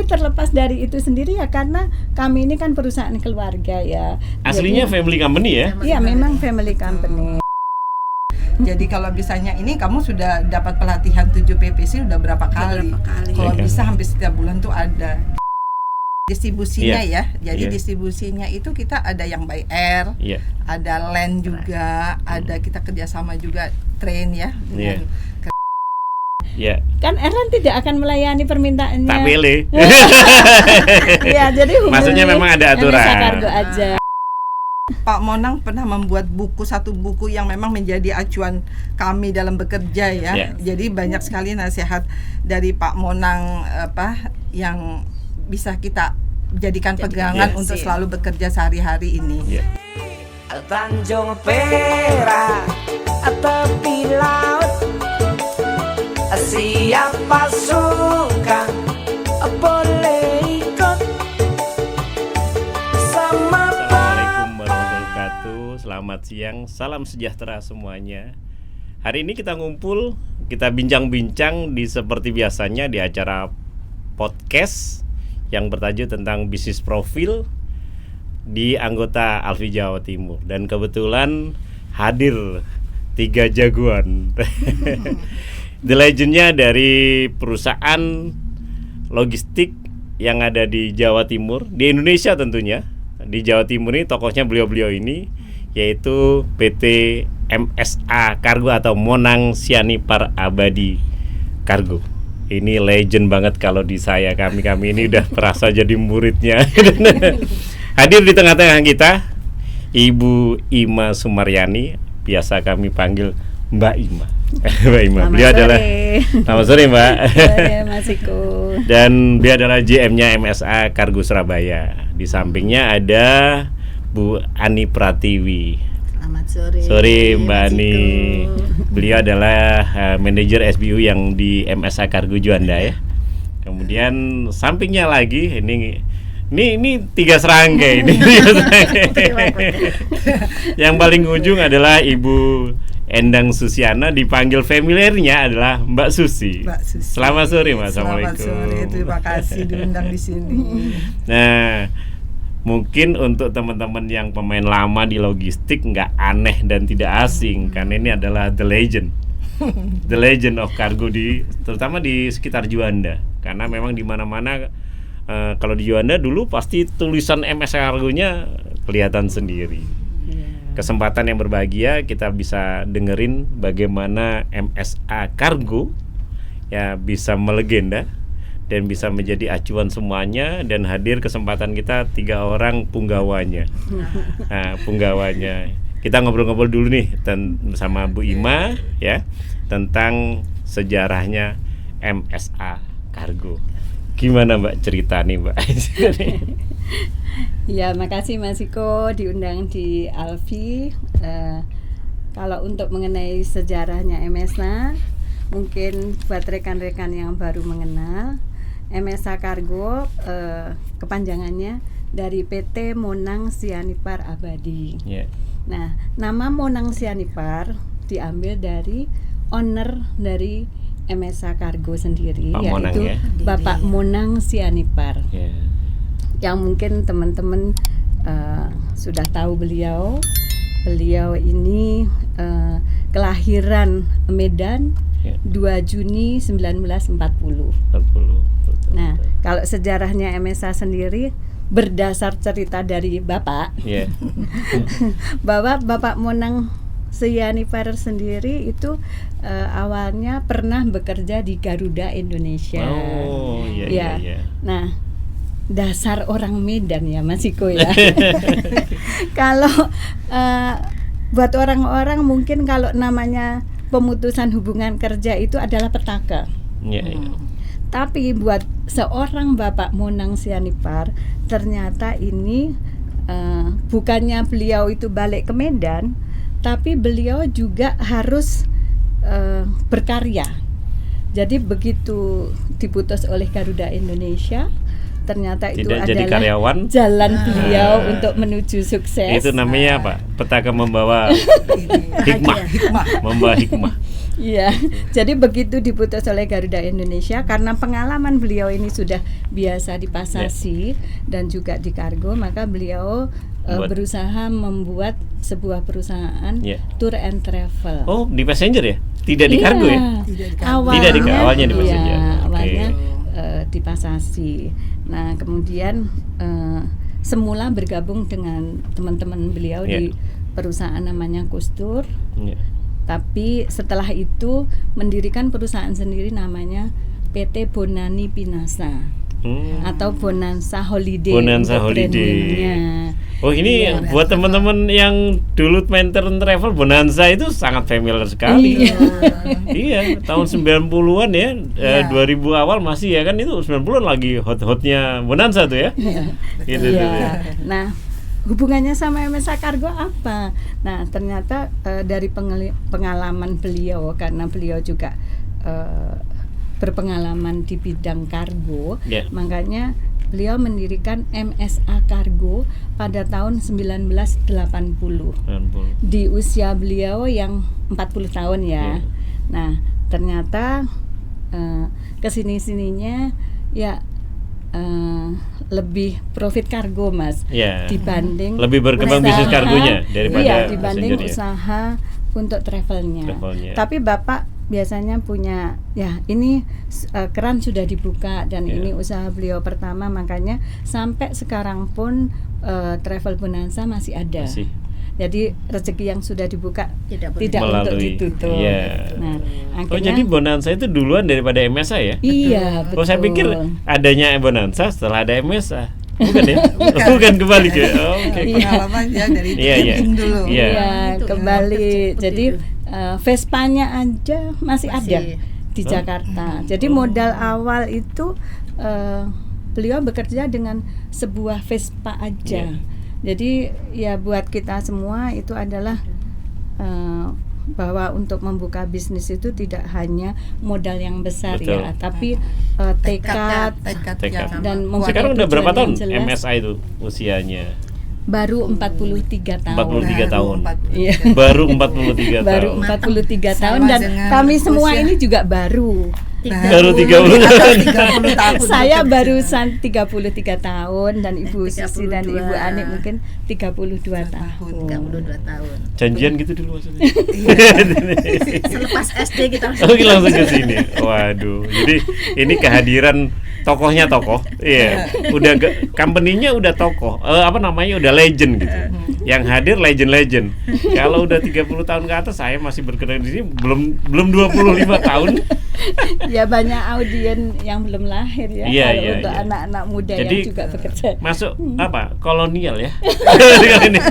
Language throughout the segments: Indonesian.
Tapi terlepas dari itu sendiri ya, karena kami ini kan perusahaan keluarga ya. Aslinya family company ya? Iya, memang family company. Jadi kalau misalnya ini kamu sudah dapat pelatihan 7 PPC udah berapa kali? Kalau bisa hampir setiap bulan tuh ada. Distribusinya ya. Jadi distribusinya itu kita ada yang by air, ada land juga, ada kita kerjasama juga train ya. Kan Erlan tidak akan melayani permintaannya. Tak pilih. Iya, jadi maksudnya memang ada aturan. MSA Kargo aja. Pak Monang pernah membuat satu buku yang memang menjadi acuan kami dalam bekerja ya. Jadi banyak sekali nasihat dari Pak Monang yang bisa kita jadikan pegangan untuk selalu bekerja sehari-hari ini. Tanjung Perak, tepi laut, siapa suka boleh ikut. Assalamualaikum warahmatullahi wabarakatuh. Selamat siang, salam sejahtera semuanya. Hari ini kita ngumpul, kita bincang-bincang seperti biasanya di acara podcast yang bertajuk tentang bisnis profil di anggota Alfi Jawa Timur. Dan kebetulan hadir 3 jagoan. The legendnya dari perusahaan logistik yang ada di Jawa Timur, di Indonesia tentunya. Di Jawa Timur ini tokohnya beliau-beliau ini, yaitu PT MSA Kargo atau Monang Sianipar Abadi Kargo. Ini legend banget kalau di kami ini udah terasa jadi muridnya. Hadir di tengah-tengah kita Ibu Ima Sumaryani, biasa kami panggil Mbak Ima. Mbak Ima. Beliau adalah selamat sore Mbak. Sore Mas Iko. Dan beliau adalah GM-nya MSA Kargo Surabaya. Di sampingnya ada Bu Ani Pratiwi. Selamat sore. Sore Mbak Ani. Beliau adalah manajer SBU yang di MSA Kargo Juanda ya. Kemudian sampingnya lagi ini 3 serangga ini. Yang paling ujung adalah Ibu Endang Susiana, dipanggil familiarnya adalah Mbak Susi. Selamat sore Mas. Selamat sore, terima kasih diundang di sini. Nah, mungkin untuk teman-teman yang pemain lama di logistik nggak aneh dan tidak asing, karena ini adalah the legend of kargo terutama di sekitar Juanda. Karena memang di mana-mana kalau di Juanda dulu pasti tulisan MSA Kargonya kelihatan sendiri. Kesempatan yang berbahagia kita bisa dengerin bagaimana MSA Kargo ya bisa melegenda dan bisa menjadi acuan semuanya. Dan hadir kesempatan kita 3 orang punggawanya. Punggawanya. Kita ngobrol-ngobrol dulu nih bersama Bu Ima ya tentang sejarahnya MSA Kargo. Gimana Mbak cerita nih Mbak? Ya, makasih Mas Iko diundang di Alfi. Kalau untuk mengenai sejarahnya MSA, mungkin buat rekan-rekan yang baru mengenal, MSA Kargo kepanjangannya dari PT Monang Sianipar Abadi. Nah, nama Monang Sianipar diambil dari owner dari MSA Kargo sendiri, Pak yaitu Monang, ya? Bapak Monang Sianipar. Yang mungkin teman-teman sudah tahu beliau ini kelahiran Medan 2 Juni 1940. Nah, kalau sejarahnya MSA sendiri berdasar cerita dari Bapak, bahwa Bapak Monang Sianipar sendiri itu awalnya pernah bekerja di Garuda Indonesia. Nah, dasar orang Medan ya Mas Iko ya. Kalau buat orang-orang mungkin kalau namanya pemutusan hubungan kerja itu adalah petaka. Tapi buat seorang Bapak Monang Sianipar, ternyata ini bukannya beliau itu balik ke Medan, tapi beliau juga harus berkarya. Jadi begitu diputus oleh Garuda Indonesia, ternyata itu tidak jadi adalah karyawan, jalan beliau untuk menuju sukses. Itu namanya apa? Petaka membawa hikmah. Membawa hikmah. Iya, jadi begitu diputus oleh Garuda Indonesia karena pengalaman beliau ini sudah biasa di Pasasi dan juga di kargo, maka beliau berusaha membuat sebuah perusahaan tour and travel. Oh, di passenger ya? Tidak di kargo ya? Awalnya di passenger. Awalnya di Pasasi. Nah, kemudian semula bergabung dengan teman-teman beliau di perusahaan namanya Kustur. Tapi setelah itu mendirikan perusahaan sendiri namanya PT Bonani Pinasa atau Bonanza Holiday. Bonanza Holiday. Oh, ini buat teman-teman yang dulu main tour and travel, Bonanza itu sangat familiar sekali. Iya, tahun 90-an ya, 2000 awal masih ya kan, itu 90-an lagi hot-hotnya Bonanza tuh ya. Gitu. Nah, hubungannya sama MSA Kargo apa? Nah, ternyata dari pengalaman beliau, karena beliau juga berpengalaman di bidang kargo, makanya beliau mendirikan MSA Kargo pada tahun 1980 di usia beliau yang 40 tahun ya. Nah, ternyata kesini-sininya ya lebih profit kargo, Mas, dibanding lebih berkembang bisnis kargonya daripada dibanding usaha untuk travelnya. Tapi Bapak biasanya punya ini keran sudah dibuka dan ini usaha beliau pertama, makanya sampai sekarang pun Travel Bonanza masih ada. Jadi rezeki yang sudah dibuka tidak untuk ditutup. Nah, jadi Bonanza itu duluan daripada MSA ya? Iya, betul. Saya pikir adanya Bonanza setelah ada MSA. Bukan ya? Bukan kebalik ya? Pengalaman ya dari tim dulu. Iya, kembali. Jadi Vespanya aja masih ada di Jakarta. Jadi modal awal itu beliau bekerja dengan sebuah Vespa aja. Jadi ya buat kita semua itu adalah bahwa untuk membuka bisnis itu tidak hanya modal yang besar ya, tapi tekad dan sekarang udah berapa tahun MSA itu usianya? Baru 43 tahun. 43 tahun. Baru 43 tahun. Baru 43 tahun dan kami semua ini juga baru. Baru 30 tahun. Saya barusan 33 tahun dan Ibu Susi dan Ibu Ani mungkin 32 tahun. 32 tahun. Janjian gitu dulu maksudnya. Selepas SD kita langsung ke sini. Waduh. Jadi ini kehadiran tokohnya tokoh. Iya. Udah company-nya udah tokoh. Udah legend gitu. Yang hadir legend-legend. Kalau udah 30 tahun ke atas, saya masih bergerak di sini belum 25 tahun. Ya banyak audien yang belum lahir ya. Untuk anak-anak muda jadi, yang juga bekerja. Masuk kolonial ya.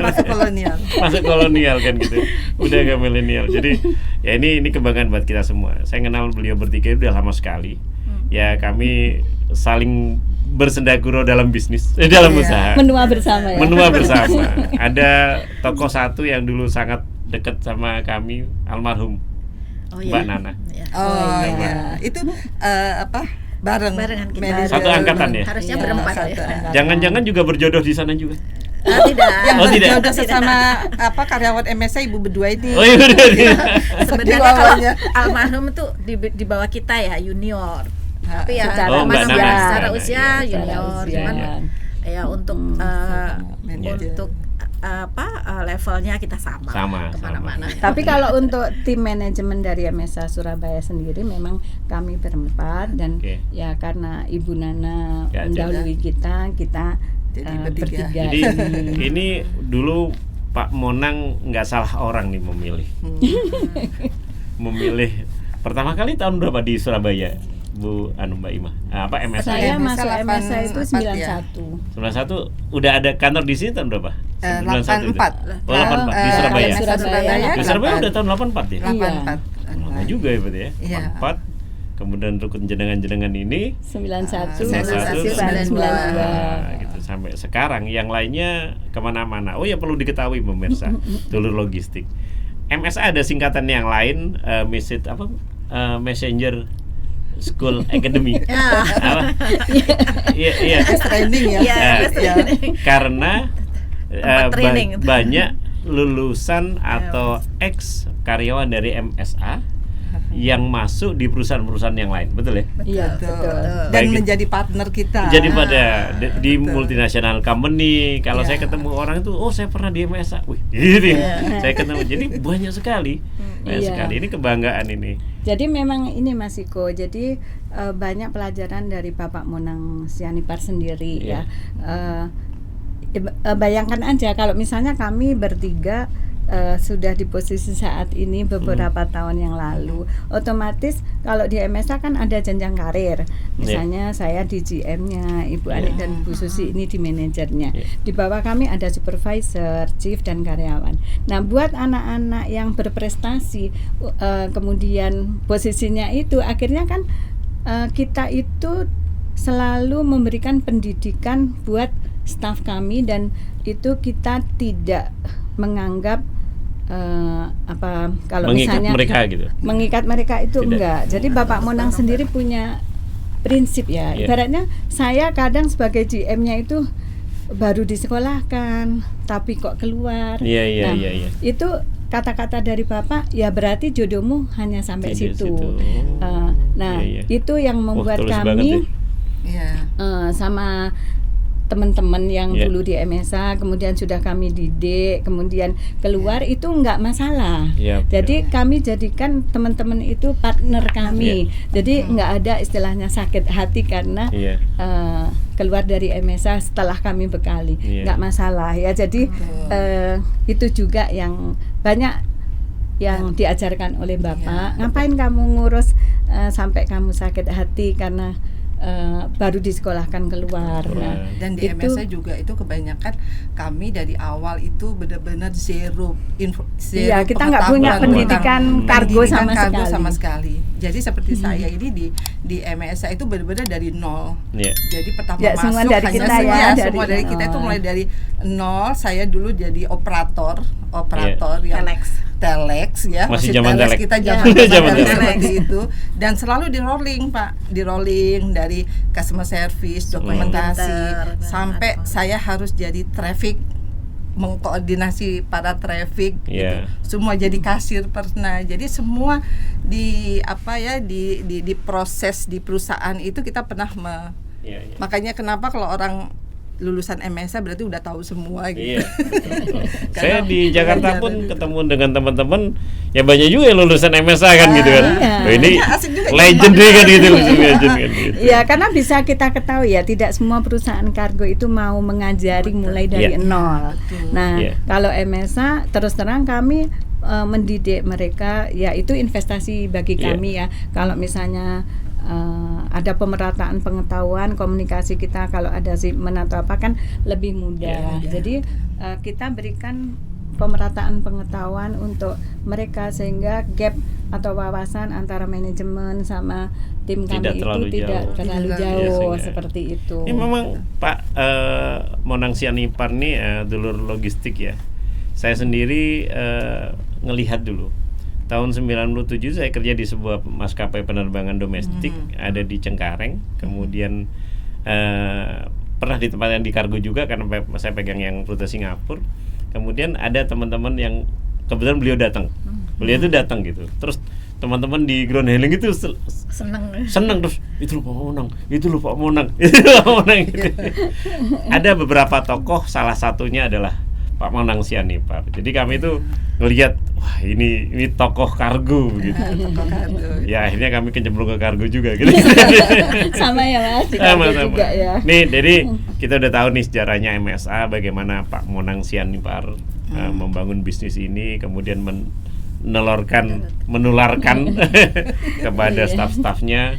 Masuk kolonial kan gitu. Udah ke milenial. Jadi ya ini kebanggaan buat kita semua. Saya kenal beliau bertiga udah lama sekali. Ya kami saling bersendaguro dalam bisnis, dalam usaha. Menua bersama ya. Menua bersama. Ada tokoh satu yang dulu sangat dekat sama kami, almarhum Mbak Nana. Itu barengan kita. Satu angkatan ya. Harusnya berempat ya. Jangan-jangan juga berjodoh di sana juga. Tidak. Yang berjodoh sesama karyawan MSA ibu berdua ini. Oh iya. Sebenarnya kalau almarhum itu di bawah kita ya junior. Tapi ya secara usia junior, cuman ya untuk levelnya kita sama kemana-mana. Tapi kalau untuk tim manajemen dari MSA Surabaya sendiri memang kami berempat dan ya karena Ibu Nana mendahului kita bertiga. Jadi ini dulu Pak Monang nggak salah orang nih memilih pertama kali tahun berapa di Surabaya? Bu Mbak Ima. MSA? Saya masuk MSA itu 91. Udah ada kantor di sini tahun berapa? 84. 84 di Surabaya. Surabaya. Di Surabaya udah tahun 84 ya? 84. Lama juga ya berarti ya. 84. Kemudian rukun jenengan ini 91 92 gitu sampai sekarang. Yang lainnya kemana-mana. Oh ya perlu diketahui pemirsa, dulur logistik. MSA ada singkatan yang lain, Messenger School Academy. Iya. Training ya. Karena banyak lulusan atau ex karyawan dari MSA yang masuk di perusahaan-perusahaan yang lain, betul ya? Iya, betul. Dan Baik. menjadi partner kita. Jadi pada di multinasional company, kalau saya ketemu orang itu, oh saya pernah di MSA, wih, gitu. Saya ketemu, jadi banyak sekali, Ini kebanggaan ini. Jadi memang ini Mas Iko, jadi banyak pelajaran dari Bapak Monang Sianipar sendiri ya. Bayangkan aja kalau misalnya kami bertiga sudah di posisi saat ini beberapa tahun yang lalu, otomatis kalau di MSA kan ada jenjang karir. Misalnya saya di GM-nya, Ibu Anik dan Bu Susi ini di manajernya. Di bawah kami ada supervisor, chief dan karyawan. Nah, buat anak-anak yang berprestasi kemudian posisinya itu akhirnya kan kita itu selalu memberikan pendidikan buat staf kami, dan itu kita tidak menganggap kalau mengikat misalnya mereka gitu. Mengikat mereka itu Tidak. enggak. Jadi Bapak Monang sendiri punya prinsip ya. Ibaratnya saya kadang sebagai GM-nya itu baru disekolahkan tapi kok keluar. Iya. Itu kata-kata dari Bapak, ya berarti jodohmu hanya sampai situ. Itu yang membuat kami sama teman-teman yang dulu di MSA, kemudian sudah kami didik, kemudian keluar itu enggak masalah. Jadi kami jadikan teman-teman itu partner kami. Jadi enggak ada istilahnya sakit hati karena keluar dari MSA setelah kami bekali, enggak masalah ya. Jadi itu juga yang banyak yang diajarkan oleh Bapak. Ngapain kamu ngurus sampai kamu sakit hati karena baru disekolahkan keluar. Dan di MSA juga itu kebanyakan kami dari awal itu benar-benar zero kita nggak punya pendidikan kargo sama sekali. Jadi seperti saya ini di MSA itu benar-benar dari nol. Jadi pertama masuk semua dari hanya kita semua dari kita itu mulai dari nol. Saya dulu jadi operator yang telex ya, masih zaman telex. Kita zaman seperti itu, dan selalu di rolling dari customer service, dokumentasi, sampai saya harus jadi traffic, mengkoordinasi para traffic gitu. Semua jadi kasir pernah. Jadi semua di proses di perusahaan itu kita pernah makanya kenapa kalau orang lulusan MSA berarti udah tahu semua gitu. Saya di Jakarta pun ketemu dengan teman-teman ya banyak juga yang lulusan MSA kan gitu kan. Ini legend kan gitu. Ya, karena bisa kita ketahui ya, tidak semua perusahaan kargo itu mau mengajari mulai dari nol. Nah, kalau MSA terus terang kami mendidik mereka, ya itu investasi bagi kami ya. Kalau misalnya ada pemerataan pengetahuan, komunikasi kita kalau ada shipment atau apa kan lebih mudah. Jadi kita berikan pemerataan pengetahuan untuk mereka sehingga gap atau wawasan antara manajemen sama tim kami itu tidak terlalu jauh seperti itu. Ini memang Pak Monang Sianipar nih dulur logistik ya. Saya sendiri ngelihat dulu tahun 97 saya kerja di sebuah maskapai penerbangan domestik ada di Cengkareng. Kemudian pernah di tempat yang di kargo juga karena saya pegang yang rute Singapura. Kemudian ada teman-teman yang kebetulan beliau datang. Beliau itu datang gitu. Terus teman-teman di ground handling itu senang terus itu loh Pak Monang. Gitu. Ada beberapa tokoh, salah satunya adalah Pak Monang Sianipar. Jadi kami itu ngelihat wah ini tokoh kargo gitu. Ya akhirnya kami kecemplung ke kargo juga gitu. Sama ya Mas. Sama. Juga, ya. Nih jadi kita udah tahu nih sejarahnya MSA, bagaimana Pak Monang Sianipar membangun bisnis ini, kemudian menularkan kepada staf-stafnya.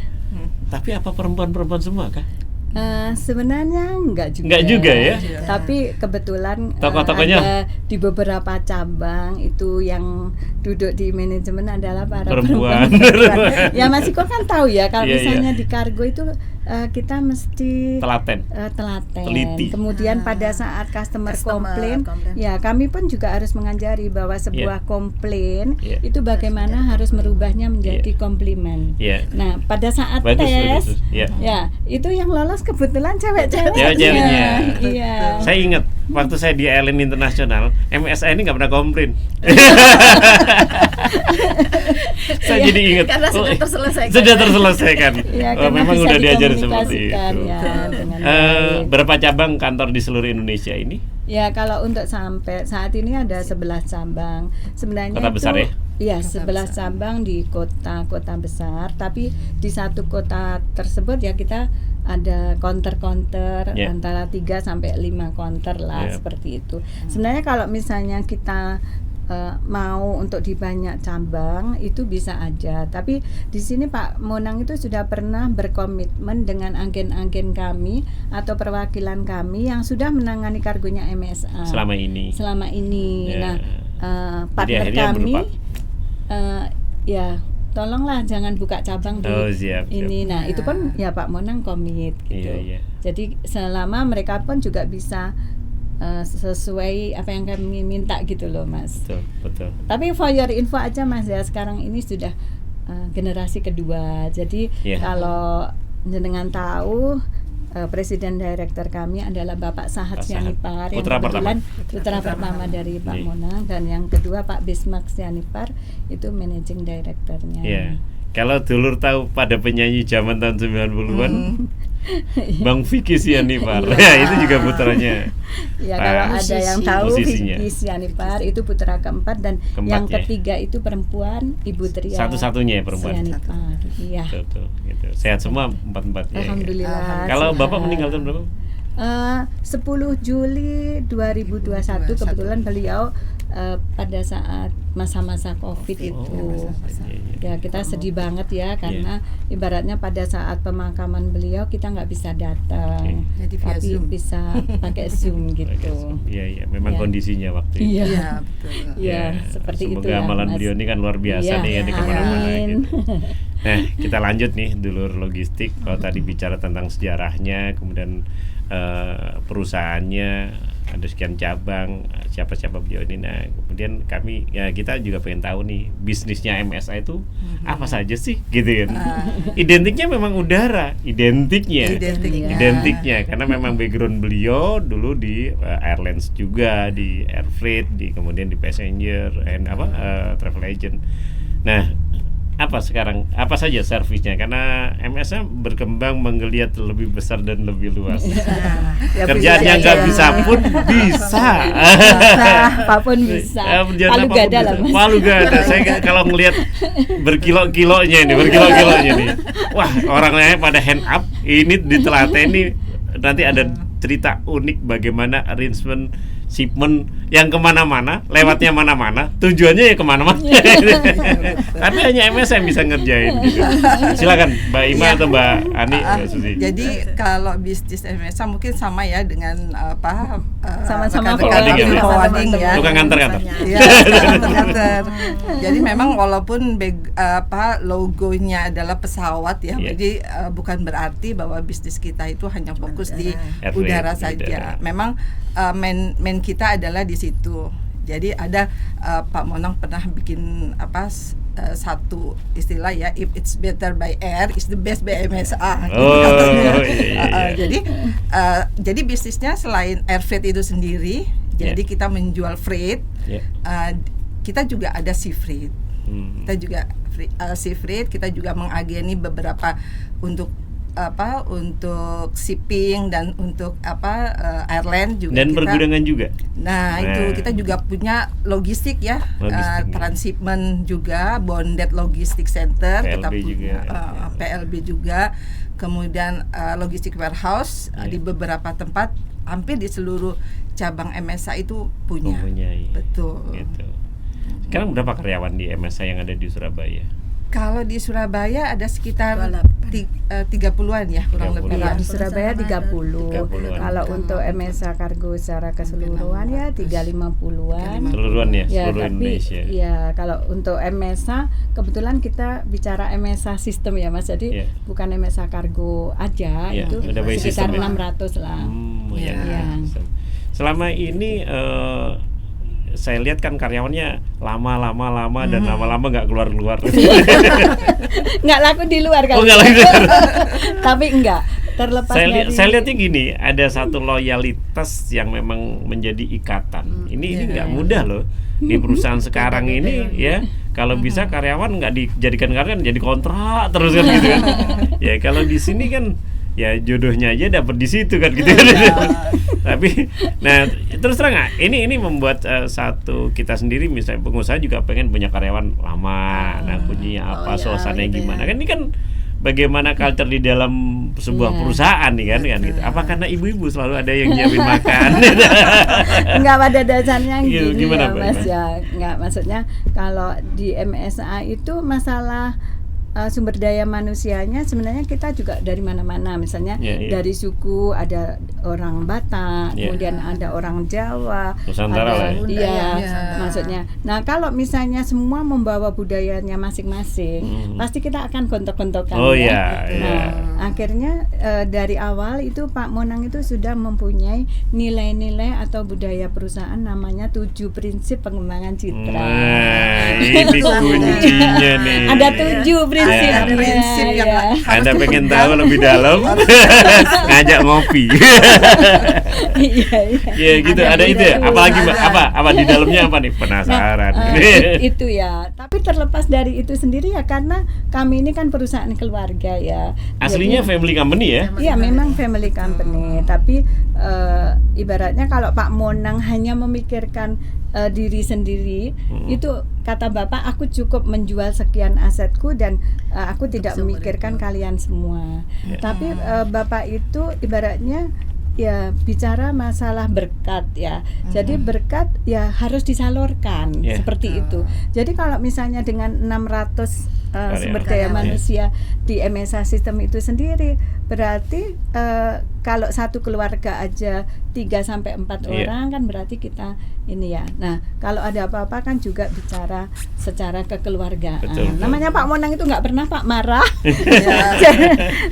Tapi apa perempuan-perempuan semua kah? Sebenarnya enggak juga ya. Tapi kebetulan tokoh-tokohnya ada di beberapa cabang itu yang duduk di manajemen adalah para perempuan. Ya Mas Iko kan tahu ya kalau misalnya di kargo itu kita mesti telaten, teliti. Kemudian pada saat customer komplain, ya kami pun juga harus mengajari bahwa sebuah komplain itu bagaimana harus merubahnya menjadi komplimen. Nah pada saat tes, ya itu yang lolos kebetulan cewek-ceweknya. Cewek-ceweknya. Iya. Saya ingat waktu saya di Airline Internasional, MSA ini nggak pernah komplain. Saya jadi ingat. Karena sudah terselesaikan. Sudah terselesaikan. Ya, Memang bisa udah diajarin seperti itu. dikomunikasikan, ya, dengan baik. Berapa cabang kantor di seluruh Indonesia ini? Ya, kalau untuk sampai saat ini ada 11 cabang. Sebenarnya Kota besar ya? Iya, Kota 11 besar. cabang di kota-kota besar, tapi di satu kota tersebut ya kita ada counter-counter Ya. antara 3 sampai 5 counter lah, Ya. seperti itu. Sebenarnya kalau misalnya kita mau untuk di banyak cabang itu bisa aja, tapi di sini Pak Monang itu sudah pernah berkomitmen dengan agen-agen kami atau perwakilan kami yang sudah menangani kargonya MSA Selama ini. Ya. Nah, Jadi partner akhirnya kami berupa- ya tolonglah jangan buka cabang di Oh, siap. ini. Nah, itu pun ya Pak Monang komit gitu. Iya. Jadi selama mereka pun juga bisa sesuai apa yang kami minta gitu loh, Mas. Betul. Tapi for your info aja Mas ya, sekarang ini sudah generasi kedua. Jadi Iya. kalau jenengan tahu Presiden Director kami adalah Bapak Sahat Pak Sahat. Sianipar yang Putra kebetulan pertama. putra pertama dari Pak Iya. Monang, dan yang kedua Pak Bismarck Sianipar itu Managing Directornya. Iya. Kalau dulur tahu pada penyanyi zaman tahun 90-an, Bang Vicky Sianipar. Ya, itu juga putranya. Ya, kalau ada yang tahu Musisinya. Vicky Sianipar itu putra keempat, dan Keempat, yang ya. ketiga itu perempuan, Ibu Tria Satu-satunya ya perempuan. Sianipar. Iya. Betul, gitu. Sehat semua empat-empatnya. Alhamdulillah. Kalau sehat. Bapak meninggal tahun berapa? 10 Juli 2021 kebetulan beliau pada saat masa-masa Covid itu. Ya, kita sedih banget ya, karena ibaratnya pada saat pemakaman beliau kita nggak bisa datang, Jadi via tapi Zoom. bisa pakai Zoom gitu. Iya, memang Ya. kondisinya waktu itu. Iya. Iya, betul. Ya, seperti itu Semoga ya, amalan Mas. beliau ini kan luar biasa Iya, nih ya di kemana-mana amin. gitu. Nah, kita lanjut nih dulur logistik. Kalau tadi bicara tentang sejarahnya, kemudian perusahaannya ada sekian cabang, siapa-siapa beliau ini. Nah, kemudian kita juga pengen tahu nih bisnisnya MSA itu apa saja sih, gitu kan? Identiknya memang udara, identiknya karena memang background beliau dulu di airlines juga, di air freight, kemudian di passenger travel agent. Nah, apa saja servisnya, karena MSA berkembang menggeliat lebih besar dan lebih luas. Ya, Kerjaannya nggak bisa pun bisa. Apapun bisa. Kerjaan Palu apapun gada bisa. lah, Mas. Palu gada. Saya kalau ngelihat berkilo-kilonya ini. Wah, orangnya pada hand up. Ini ditelateni, nanti ada cerita unik bagaimana arrangement shipment yang kemana-mana, lewatnya mana-mana, tujuannya ya kemana-mana. Tapi hanya MS yang bisa ngerjain gitu. Silakan Mbak Ima atau Mbak Ani, Mbak Susi. Jadi kalau bisnis MSA mungkin sama ya dengan Sama-sama forwarding ya, forwarding ya. Tukang antar-antar. Iya, antar. Jadi memang walaupun logonya adalah pesawat ya, Iya. jadi bukan berarti bahwa bisnis kita itu hanya fokus di Airway, udara di saja. udara. Memang main kita adalah di situ. Jadi ada Pak Monang pernah bikin satu istilah ya, if it's better by air, it's the best by MSA. Iya. Jadi bisnisnya selain air freight itu sendiri, jadi kita menjual freight, kita juga ada sea freight. Kita juga sea freight, kita juga mengageni beberapa untuk shipping dan untuk airline juga. Dan pergudangan juga. Nah, itu kita juga punya logistik ya, transshipment juga, bonded logistic center, PLB kita punya juga. PLB juga, kemudian logistik warehouse di beberapa tempat, hampir di seluruh cabang MSA itu punya. Mempunyai. Betul. Gitu. Sekarang berapa karyawan di MSA yang ada di Surabaya? Kalau di Surabaya ada sekitar 30-an ya, kurang lebih. Kalau di Surabaya 30. 30-an. Kalau untuk MSA Kargo secara keseluruhan ya 350-an. Keseluruhan ya, Ya, seluruh tapi Indonesia. ya kalau untuk MSA kebetulan kita bicara MSA sistem ya Mas. Jadi bukan MSA Kargo aja, Ya, itu ada by sekitar system ya. 600 lah. Selama ini saya lihat kan karyawannya lama dan lama-lama nggak keluar. Nggak laku di luar kalau. Nggak laku. Tapi enggak. terlepas saya dari lihatnya gini, ada satu loyalitas yang memang menjadi ikatan. Ini nggak mudah loh di perusahaan sekarang ini ya. Kalau bisa karyawan nggak dijadikan karyawan, jadi kontrak terus kan gitu kan. Ya kalau di sini kan ya jodohnya aja dapat di situ kan gitu. Tapi nah terus terang nggak, ini membuat satu kita sendiri misalnya pengusaha juga pengen punya karyawan lama. Nah kuncinya apa, suasananya gimana kan, ini kan bagaimana culture di dalam sebuah perusahaan nih kan gitu. Apa karena ibu-ibu selalu ada yang nyiapin makan? Enggak, pada dasarnya gini gimana, ya Mas ya. Enggak, maksudnya kalau di MSA itu masalah sumber daya manusianya sebenarnya kita juga dari mana-mana, misalnya dari suku ada orang Batak, kemudian ada orang Jawa, Nusantara ada, lah maksudnya. Nah kalau misalnya semua membawa budayanya masing-masing, pasti kita akan gontok-gontokan. Akhirnya dari awal itu Pak Monang itu sudah mempunyai nilai-nilai atau budaya perusahaan namanya 7 prinsip pengembangan citra. Ini kuncinya nih. Ada 7 prinsip. Anda pengen tahu lebih dalam, ngajak ngopi. Iya gitu, ada itu ya. Apalagi apa di dalamnya apa nih, penasaran. Itu ya. Tapi terlepas dari itu sendiri ya, karena kami ini kan perusahaan keluarga ya. Aslinya family company ya? Iya, memang family company. Tapi ibaratnya kalau Pak Monang hanya memikirkan diri sendiri, itu kata Bapak, aku cukup menjual sekian asetku dan aku tidak memikirkan kalian semua. Tapi Bapak itu ibaratnya ya bicara masalah berkat ya. Jadi berkat ya harus disalurkan seperti itu. Jadi kalau misalnya dengan 600 sumber daya manusia di MSA System itu sendiri, berarti kalau satu keluarga aja 3-4 orang kan berarti kita ini ya. Nah, kalau ada apa-apa kan juga bicara secara kekeluargaan. Betul. Namanya Pak Monang itu nggak pernah Pak marah.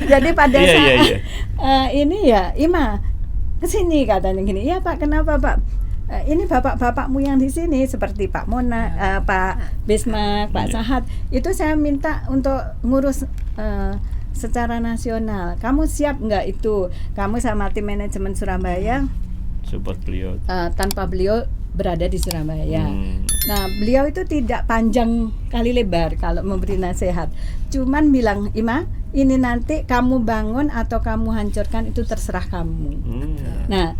Jadi pada saat ini ya, Ima kesini katanya gini, iya Pak, kenapa Pak? Ini bapak-bapakmu yang di sini seperti Pak Mona, Pak Bismarck, Pak Sahat, itu saya minta untuk ngurus secara nasional. Kamu siap nggak itu? Kamu sama tim manajemen Surabaya support beliau tanpa beliau berada di Surabaya. Nah, beliau itu tidak panjang kali lebar kalau memberi nasihat. Cuman bilang, Ima, ini nanti kamu bangun atau kamu hancurkan itu terserah kamu. Nah,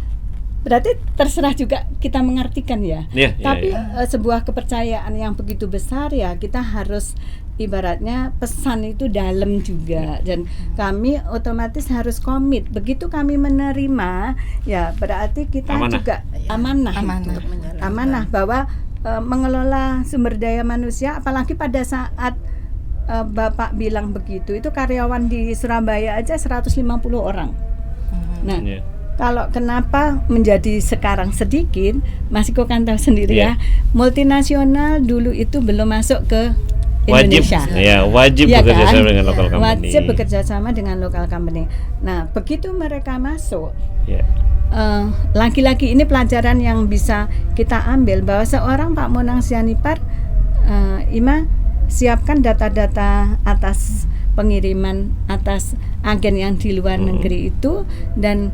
berarti terserah juga kita mengartikan ya. Tapi sebuah kepercayaan yang begitu besar ya, kita harus ibaratnya pesan itu dalam juga, dan kami otomatis harus komit. Begitu kami menerima ya, berarti kita juga amanah bahwa mengelola sumber daya manusia, apalagi pada saat Bapak bilang begitu, itu karyawan di Surabaya aja 150 orang. Nah, kalau kenapa menjadi sekarang sedikit, Mas Iko kan tahu sendiri ya, multinasional dulu itu belum masuk ke Indonesia. Wajib bekerja sama dengan lokal company. Wajib bekerja sama dengan lokal company. Nah, begitu mereka masuk, lagi-lagi ini pelajaran yang bisa kita ambil, bahwa seorang Pak Monang Sianipar, Ima, siapkan data-data atas pengiriman atas agen yang di luar negeri itu, dan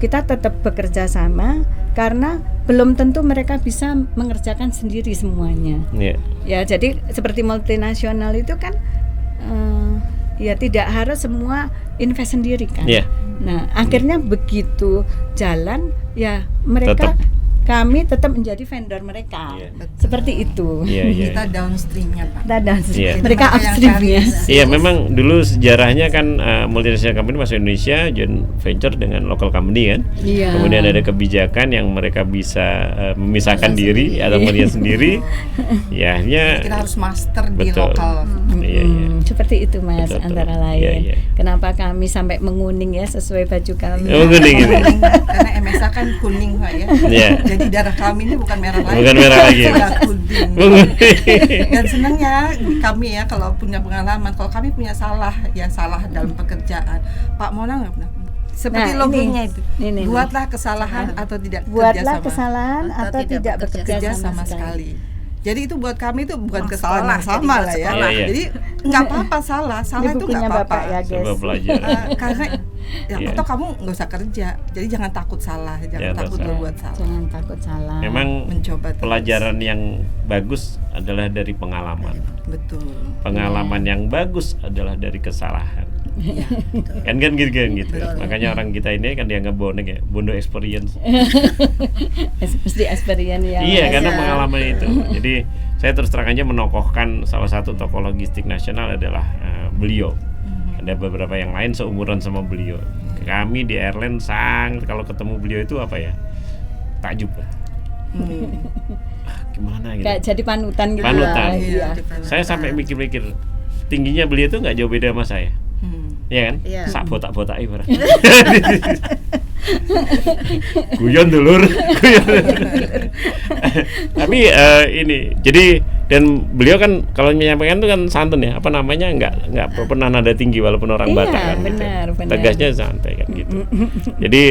kita tetap bekerja sama karena belum tentu mereka bisa mengerjakan sendiri semuanya. Ya, jadi seperti multinasional itu kan ya tidak harus semua invest sendiri kan. Nah, akhirnya begitu jalan ya mereka kami tetap menjadi vendor mereka. Seperti itu. Kita downstreamnya Pak. Kita downstream. Mereka upstreamnya. Iya, memang dulu sejarahnya kan multinational company masuk Indonesia joint venture dengan local company kan. Kemudian ada kebijakan yang mereka bisa memisahkan diri atau melihat sendiri. Ya, akhirnya kita harus master di lokal. Seperti itu Mas, antara lain. Kenapa kami sampai menguning ya sesuai baju kami. Menguning gitu. Karena MSA kan kuning Pak ya. Jadi darah kami ini bukan merah lagi. Bukan merah lagi. Sudah kuning. Dan senangnya kami ya kalau punya pengalaman, kalau kami punya salah dalam pekerjaan, Pak Monang nggak pernah. Seperti logonya itu. Buatlah kesalahan atau tidak bekerja sama sekali. Jadi itu buat kami itu bukan kesalahan yang sama lah ya. Jadi nggak apa-apa salah itu nggak apa-apa. Ya, guys. Karena Ya, Iya. atau kamu nggak usah kerja, jadi jangan takut salah, jangan takut salah. berbuat salah. Jangan takut salah. Memang Mencoba terus. pelajaran yang bagus adalah dari pengalaman. Betul. Pengalaman yang bagus adalah dari kesalahan. Ya, betul. Kan gitu. Makanya orang kita ini kan dianggap bonek ya, bondo experience. Mesti experience ya. Iya, Mas, karena ya. pengalaman itu. Jadi saya terus terang aja menokohkan salah satu tokoh logistik nasional adalah beliau. Ada beberapa yang lain seumuran sama beliau. Kami di airline kalau ketemu beliau itu apa ya? Takjub lah. Gimana gitu. Kayak jadi panutan gitu. Panutan. lah, Iya. Saya sampai mikir-mikir tingginya beliau itu nggak jauh beda sama saya. Iya kan? Iya. Sak botak-botak ibarat. Guyon dulur. Tapi ini jadi dan beliau kan kalau menyampaikan itu kan santun ya, apa namanya nggak pernah nada tinggi walaupun orang Iya, Batak kan. benar. Tegasnya santai kan gitu. Jadi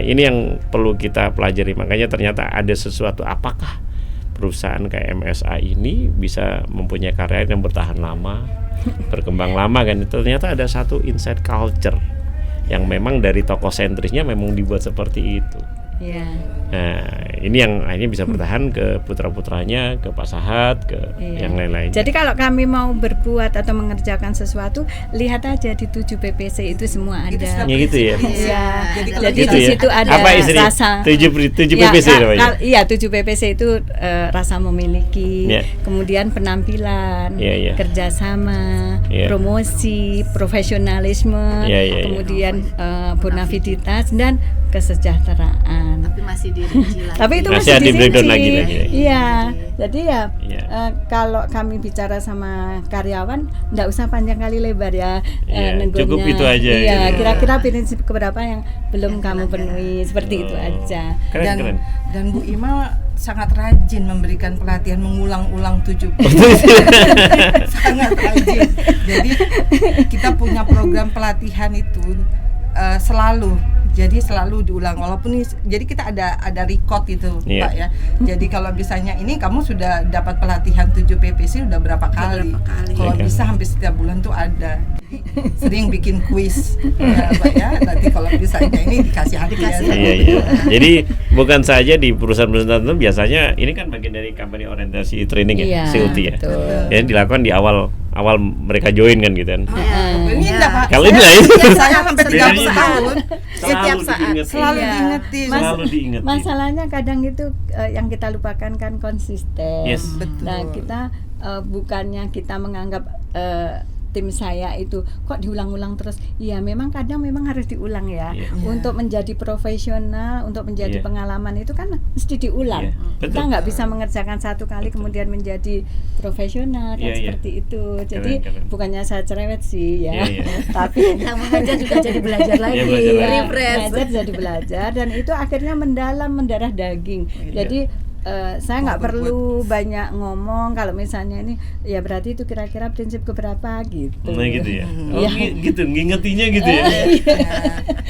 ini yang perlu kita pelajari. Makanya ternyata ada sesuatu, apakah perusahaan kayak MSA ini bisa mempunyai karya yang bertahan lama, berkembang lama kan. Ternyata ada satu inside culture yang memang dari tokoh sentrisnya memang dibuat seperti itu. Iya. Nah, ini yang akhirnya bisa bertahan ke putra-putranya, ke Pak Sahat, ke Iya. yang lain-lain. Jadi kalau kami mau berbuat atau mengerjakan sesuatu, lihat aja di 7 PPC itu semua ada. Itu sudah Ya gitu ya. Iya. Jadi kalau Jadi Gitu di ya. situ ada Apa istilah? rasa 7 Ya, PPC namanya. Iya, 7 PPC itu rasa memiliki, Iya. kemudian penampilan, Iya, iya. kerjasama, Iya. promosi, profesionalisme, Iya, iya, iya. kemudian bonaviditas dan kesejahteraan. Tapi masih dirinci lagi. Tapi itu Masih masih ada di breakdown dirinci. lagi. Iya. Jadi ya Iya. kalau kami bicara sama karyawan, nggak usah panjang kali lebar ya. Iya, nenggonya. cukup itu aja Iya, gitu. kira-kira prinsip keberapa yang belum kamu penuhi, seperti itu Oh. aja. Keren. Dan Bu Ima sangat rajin memberikan pelatihan mengulang-ulang 7 sangat rajin. Jadi kita punya program pelatihan itu selalu. Jadi selalu diulang walaupun jadi kita ada record itu, Iya. Pak ya. Jadi kalau misalnya ini kamu sudah dapat pelatihan 7 PPC udah berapa kali? Kalau Iya kan? bisa hampir setiap bulan tuh ada. Sering bikin kuis ya, Pak ya. Nanti kalau misalnya ini dikasih hadiah. Iya. Jadi bukan saja di perusahaan-perusahaan tertentu, biasanya ini kan bagian dari company orientasi training ya, Iya, COT ya. betul. Yang dilakukan di awal mereka join kan gitu kan. Ini enggak, Pak. Kalau ini lah itu. Saya sampai 30 Bedanya tahun Setiap saat. diingetin. selalu Iya. diingetin. Selalu diingetin. Masalahnya kadang itu yang kita lupakan kan konsisten. Yes. Betul. Nah, kita bukannya kita menganggap tim saya itu kok diulang-ulang terus. Iya, memang kadang memang harus diulang ya. Iya. Untuk menjadi profesional, untuk menjadi Iya. pengalaman itu kan mesti diulang. Iya, Kita betul. nggak bisa mengerjakan satu kali kemudian menjadi profesional kan Iya, iya. seperti itu. Jadi Keren. bukannya saya cerewet sih ya. Iya, iya. Tapi Yang mengajar juga jadi belajar lagi. Iya, belajar lagi. Refresh. belajar jadi belajar dan itu akhirnya mendalam, mendarah daging. Iya. Jadi saya nggak perlu banyak ngomong kalau misalnya ini ya berarti itu kira-kira prinsip keberapa gitu. Nah gitu ya. Oh, Iya. gitu, ngingetinya gitu ya.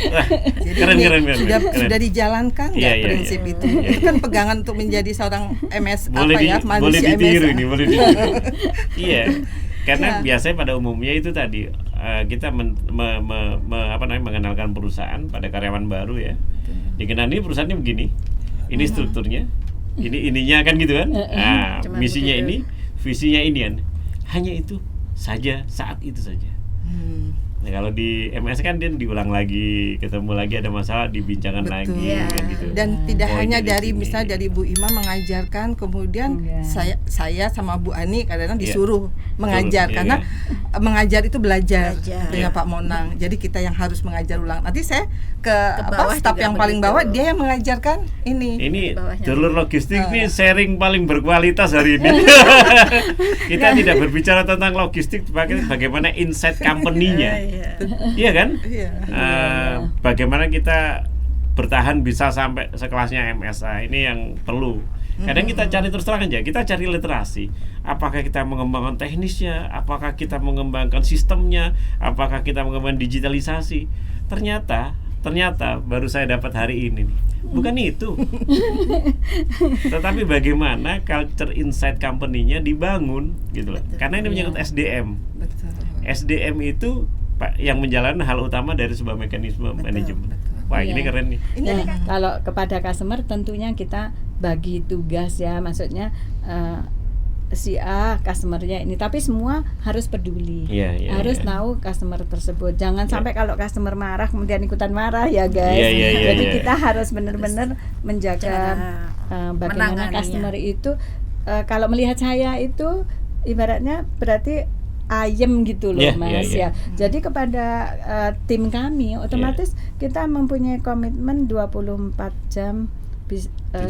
Wah, Jadi keren. ini sudah dijalankan nggak Iya, prinsip iya. itu? Itu kan pegangan untuk menjadi seorang MS boleh apa ya boleh manusia ditiru MS. ini, boleh ditiru. Iya. Karena Ya. biasanya pada umumnya itu tadi kita mengenalkan perusahaan pada karyawan baru ya. Dikenali perusahaannya begini. Ini strukturnya. Ininya kan gitu kan. Nah, Cuman misinya begitu. ini, visinya ini kan. Hanya itu saja, saat itu saja. Nah, kalau di MS kan dia diulang lagi, ketemu lagi ada masalah, dibincangkan Betul. lagi Iya. kan gitu. Dan tidak Poinnya hanya di dari sini. misalnya dari Bu Ima mengajarkan, kemudian Iya. saya sama Bu Ani kadang-kadang Iya. disuruh mengajar Iya, karena mengajar itu belajar Belajar. dengan Iya. Pak Monang. Jadi kita yang harus mengajar ulang. Nanti saya ke bawah staf juga yang paling begitu. bawah dia yang mengajarkan ini. Ini Di bawahnya. jalur logistik ini sharing paling berkualitas hari ini. Kita tidak berbicara tentang logistik, bagaimana insight company-nya. Iya kan? Iya. Bagaimana kita bertahan bisa sampai sekelasnya MSA, ini yang perlu. Kadang kita cari terus terang aja, kita cari literasi. Apakah kita mengembangkan teknisnya, apakah kita mengembangkan sistemnya, apakah kita mengembangkan digitalisasi. Ternyata baru saya dapat hari ini nih. Bukan itu. Tetapi bagaimana culture inside company-nya dibangun gitu loh. Karena ini menyangkut SDM. Betul. SDM itu Pak yang menjalankan hal utama dari sebuah mekanisme manajemen. Wah, ini Iya. keren nih. Ya, kalau kepada customer tentunya kita bagi tugas ya, maksudnya si A customernya ini, tapi semua harus peduli, harus tahu customer tersebut. Jangan sampai kalau customer marah kemudian ikutan marah ya guys. Jadi kita harus benar-benar menjaga bagaimana customer itu. Kalau melihat saya itu ibaratnya berarti ayem gitu loh Mas ya. Jadi kepada tim kami otomatis kita mempunyai komitmen 24 jam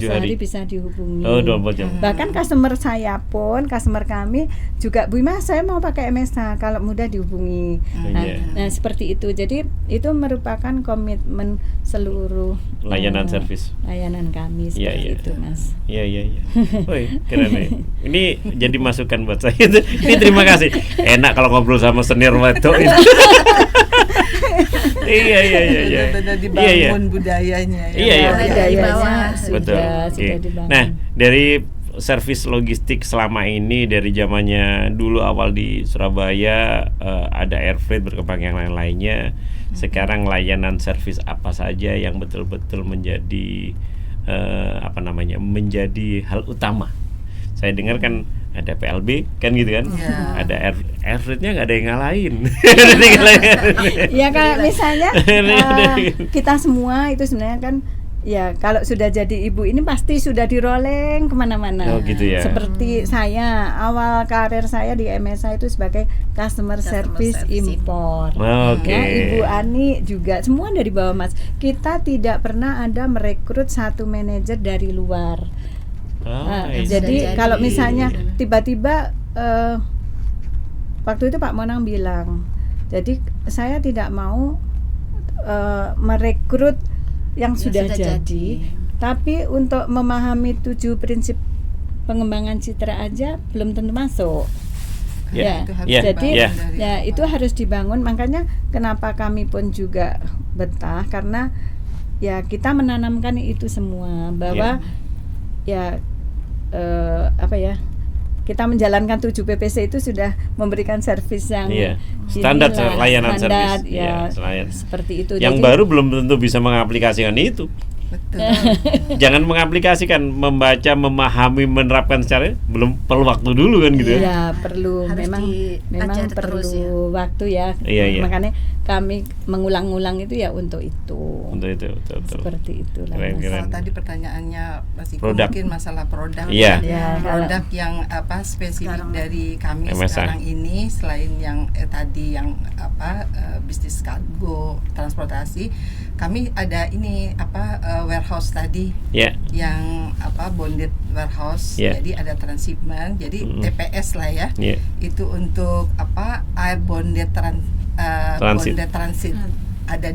sehari bisa dihubungi. 24 jam. Bahkan customer saya pun, customer kami juga, Bu Ima saya mau pakai MSA kalau mudah dihubungi. Nah, seperti itu. Jadi itu merupakan komitmen seluruh layanan servis. Layanan kami seperti itu, Mas. Iya. Woi, keren nih. Ini jadi masukan buat saya. Ini terima kasih. Enak kalau ngobrol sama senior wedok. Iya. Benar-benar dibangun budayanya ya. Iya. Budayanya Sudah dibangun. Nah, dari servis logistik selama ini dari zamannya dulu awal di Surabaya ada air freight berkembang yang lain-lainnya. Sekarang layanan servis apa saja yang betul-betul menjadi menjadi hal utama. Saya dengar kan ada PLB kan gitu kan, ada air freight-nya nggak ada yang ngalahin. Ya kalau misalnya kita semua itu sebenarnya kan ya kalau sudah jadi ibu ini pasti sudah diroleng kemana-mana. Oh gitu ya. Seperti saya awal karir saya di MSA itu sebagai customer service import. Ya, Ibu Ani juga semua dari bawah Mas. Kita tidak pernah ada merekrut satu manajer dari luar. Jadi kalau misalnya tiba-tiba waktu itu Pak Monang bilang, jadi saya tidak mau merekrut yang sudah jadi, tapi untuk memahami 7 prinsip pengembangan citra aja belum tentu masuk. Itu harus dibangun. Makanya kenapa kami pun juga betah, karena ya kita menanamkan itu semua bahwa kita menjalankan 7 PPC itu sudah memberikan servis yang standar layanan servis seperti itu. Yang baru belum tentu bisa mengaplikasikan itu. Betul. Jangan mengaplikasikan, membaca, memahami, menerapkan secara belum perlu waktu dulu kan gitu ya. Iya, perlu. Memang perlu waktu ya. Makanya kami mengulang-ulang itu ya untuk itu. Betul. Seperti itulah. Keren. Tadi pertanyaannya masih produk. Mungkin masalah produk. Produk yang spesifik sekarang dari kami MSA. Sekarang ini selain yang tadi yang bisnis kargo, transportasi, kami ada ini warehouse tadi. Yang bonded warehouse. Jadi ada transshipment, jadi TPS lah ya. Itu untuk air bonded transit. Ada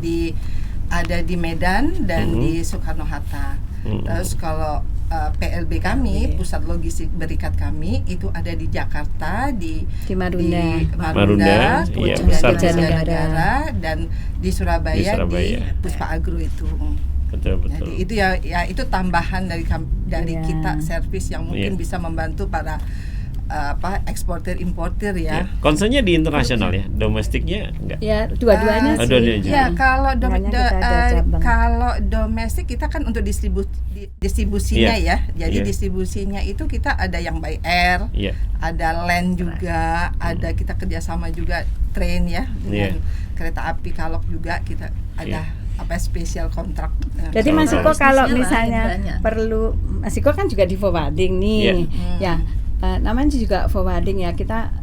di Medan dan di Soekarno Hatta. Terus kalau PLB kami, pusat logistik berikat kami itu ada di Jakarta, di Marunda, pusat negara, dan di Surabaya di Puspa Agro itu. Betul. Jadi itu itu tambahan dari kita servis yang mungkin bisa membantu para eksportir importir ya. Konsennya di internasional ya, domestiknya enggak? Ya, dua-duanya sih. Ya, kalau domestik kita kan untuk distribusinya ya. Jadi distribusinya itu kita ada yang by air, ada land juga, ada kita kerjasama juga train ya dengan kereta api Kalok juga kita ada spesial kontrak. Jadi Mas Iko kalau misalnya perlu, Mas Iko kan juga di forwarding nih. Namanya juga forwarding ya, kita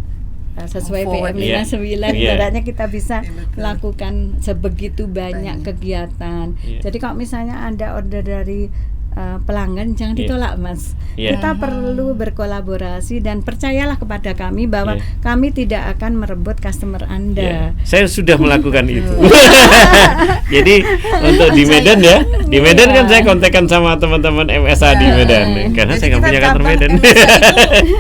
sesuai PM 59 ibaratnya kita bisa melakukan sebegitu banyak kegiatan. Jadi kalau misalnya ada order dari pelanggan jangan ditolak Mas. Kita perlu berkolaborasi dan percayalah kepada kami bahwa kami tidak akan merebut customer Anda. Saya sudah melakukan itu. Jadi untuk di Medan ya, di Medan kan saya kontekan sama teman-teman MSA di Medan karena saya nggak punya kantor Medan.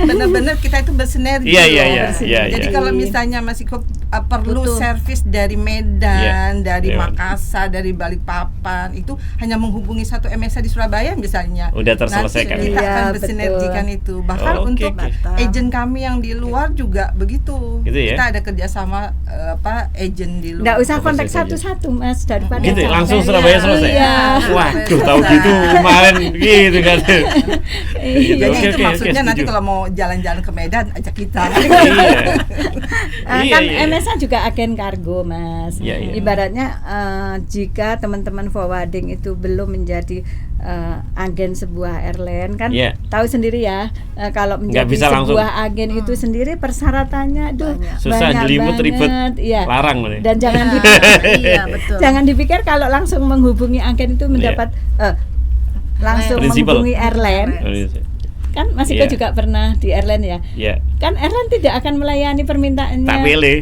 Benar-benar kita itu bersinergi. Jadi kalau misalnya Mas Iko perlu servis dari Medan, dari Makassar, dari Balikpapan, itu hanya menghubungi satu MSA di Surabaya saya misalnya udah terselesaikan. Nanti kita Iya, akan bersinergikan itu. Bahkan Oh, oke, untuk oke. agent kami yang di luar juga begitu. Gitu ya? Kita ada kerjasama agent di luar. Nggak usah kontak Apa saja. satu-satu Mas, daripada Gitu capek. langsung Surabaya selesai. Iya. Waduh, tahu gitu kemarin gitu kan. Iya. Jadi Oke, itu oke, maksudnya oke, nanti setuju. kalau mau jalan-jalan ke Medan ajak kita. Iya. Kan Iya. MSA juga agen kargo Mas. Iya, iya. Ibaratnya jika teman-teman forwarding itu belum menjadi agen sebuah airline kan, Iya. tahu sendiri ya, kalau Nggak menjadi bisa langsung. sebuah agen itu sendiri persyaratannya Susah, banyak jelimet, banget. ribet. Iya. Larang nih. Dan jangan dipikir, Iya, betul. jangan dipikir kalau langsung menghubungi agen itu mendapat langsung Prinsipal. menghubungi airline. Kan Mas Iko Iya. juga pernah di airline ya. Ya, Kan airline tidak akan melayani permintaannya. tak pilih.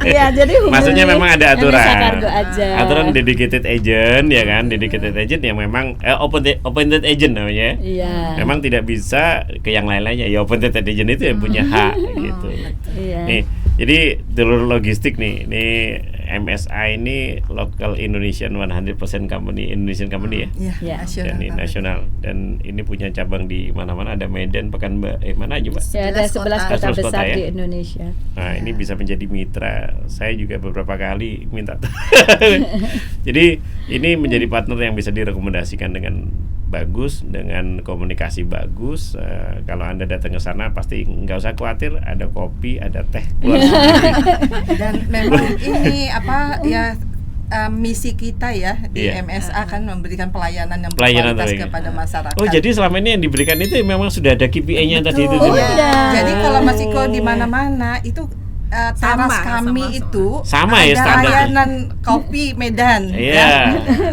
Iya, jadi hubungi Maksudnya memang ada aturan. MSA Kargo aja. Aturan dedicated agent ya kan, dedicated agent yang memang appointed agent namanya. Iya. Memang tidak bisa ke yang lain-lainnya. Ya appointed agent itu yang punya hak gitu. Iya. Nih, jadi dulur logistik nih. Nih MSA ini local Indonesian 100% company, Indonesian company ya. Iya, Ya. nasional. Dan ini nasional dan ini punya cabang di mana-mana, ada Medan, Pekanbaru, mana aja Pak? Ya, ada 11 kota 11 kota besar ya? di Indonesia. Nah, ini bisa menjadi mitra. Saya juga beberapa kali minta. Jadi ini menjadi partner yang bisa direkomendasikan dengan bagus, dengan komunikasi bagus. Kalau Anda datang ke sana pasti nggak usah khawatir, ada kopi, ada teh. Keluar sendiri. Dan memang ini misi kita ya di Iya. MSA kan memberikan pelayanan yang Pelayanan berkualitas terbaik. kepada masyarakat. Oh, jadi selama ini yang diberikan itu memang sudah ada KPI-nya tadi itu. Oh, juga? iya. Jadi kalau Mas Iko di mana-mana itu teras kami sama. itu Sama ya, ada standar. layanan kopi Medan. Iya. Ya.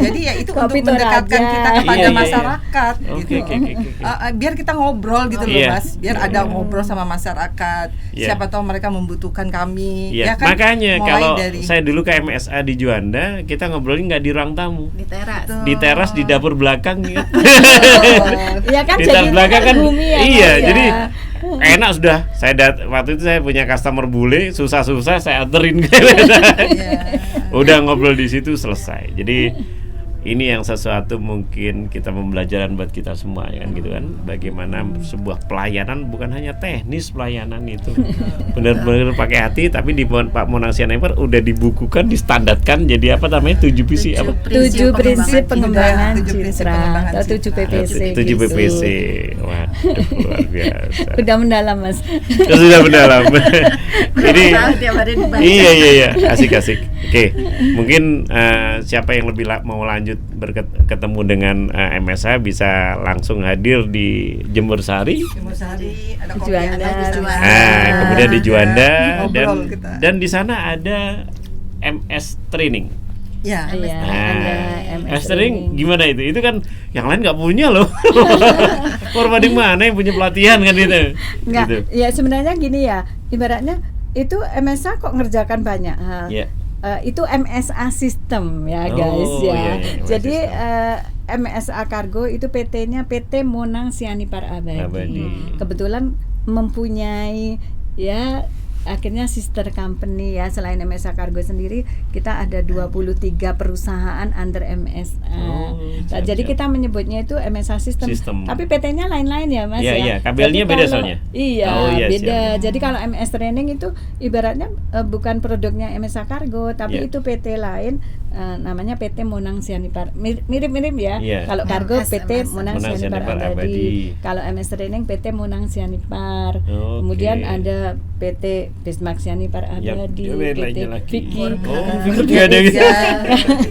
Jadi ya itu Kopi untuk mendekatkan Toraja. kita kepada Iya, iya, iya. masyarakat Oke, gitu. oke, oke, oke. Biar kita ngobrol gitu loh Iya. Mas, biar ada ngobrol sama masyarakat. Iya. Siapa tahu mereka membutuhkan kami. Iya, Ya kan? makanya Mulai kalau dari saya dulu ke MSA di Juanda, kita ngobrolin nggak di ruang tamu, Di teras. di teras di dapur belakang gitu. Iya kan, Di jadi teras belakang kan, bumi ya, iya, Mas, ya. jadi enak sudah. Waktu itu saya punya customer bule, susah-susah saya anterin. Iya. Udah ngobrol di situ selesai. Jadi ini yang sesuatu mungkin kita pembelajaran buat kita semua ya kan gitu kan, bagaimana sebuah pelayanan bukan hanya teknis, pelayanan itu benar-benar pakai hati, tapi di Pak Monang Sianeper udah dibukukan, distandarkan jadi apa namanya 7 visi apa 7 prinsip pengembangan Tujuh prinsip citra pengembangan atau 7 citra. PPC. 7 gitu. PPC. Waduh, luar biasa. Udah mendalam Mas. Sudah mendalam. Ini Tahu tiap hari dibaca. iya asik. Oke, mungkin siapa yang lebih mau lanjut ketemu dengan MSA bisa langsung hadir di Jember Sari. Jember Sari, ada kopi Juanda. ada Juanda. Kemudian di Juanda Ngobrol kita. dan di sana ada MS Training. Ya. Iya, Nah, ada MS Training gimana itu? Itu kan yang lain nggak punya loh. Forwarding mana yang punya pelatihan kan itu? Enggak, Gitu. ya sebenarnya gini ya, ibaratnya itu MSA kok ngerjakan banyak hal. Iya. Itu MSA System ya Oh, guys ya. iya, MSA Jadi System. MSA Kargo itu PT-nya PT Monang Sianipar Abadi. Abadi. Kebetulan mempunyai ya akhirnya sister company ya, selain MSA Kargo sendiri kita ada 23 perusahaan under MSA. Oh, Nah, siap, jadi siap. kita menyebutnya itu MSA System. Sistem. Tapi PT-nya lain-lain ya Mas Iya, ya. iya. Kabelnya Jadi beda kalau- soalnya. Iya, Oh, iya, beda. siap. Jadi kalau MS Training itu ibaratnya bukan produknya MSA Kargo, tapi Iya. itu PT lain, namanya PT Monang Sianipar. Mirip-mirip ya. Iya. Kalau Kargo MS, PT Monang Monang Sianipar Sianipar Abadi. Abadi. Kalau MS Training PT Monang Sianipar. Oke. Kemudian ada PT Bismarck Sianipar Yap, Abadi, dia lain PT lagi. Vicky. Oh, Vicky ada gitu.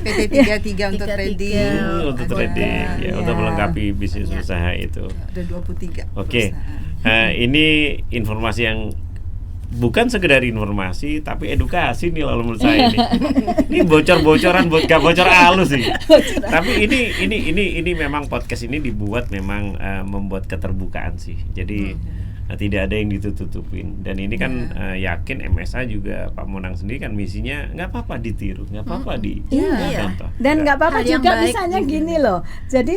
PT 33 untuk trading. Untuk Ada- trading ya, ya. untuk melengkapi bisnis usaha itu. Ada 23. Oke. perusahaan. Ini informasi yang bukan sekedar informasi tapi edukasi nih kalau menurut saya ini. Ini bocor-bocoran gak bocor halus sih. Tapi ini memang podcast ini dibuat memang membuat keterbukaan sih. Jadi tidak ada yang ditutup-tutupin. Dan ini kan yakin MSA juga Pak Monang sendiri kan misinya nggak apa-apa ditiru, nggak apa-apa dicontoh. Dan nggak apa-apa Hal yang juga baik misalnya juga. gini loh. Jadi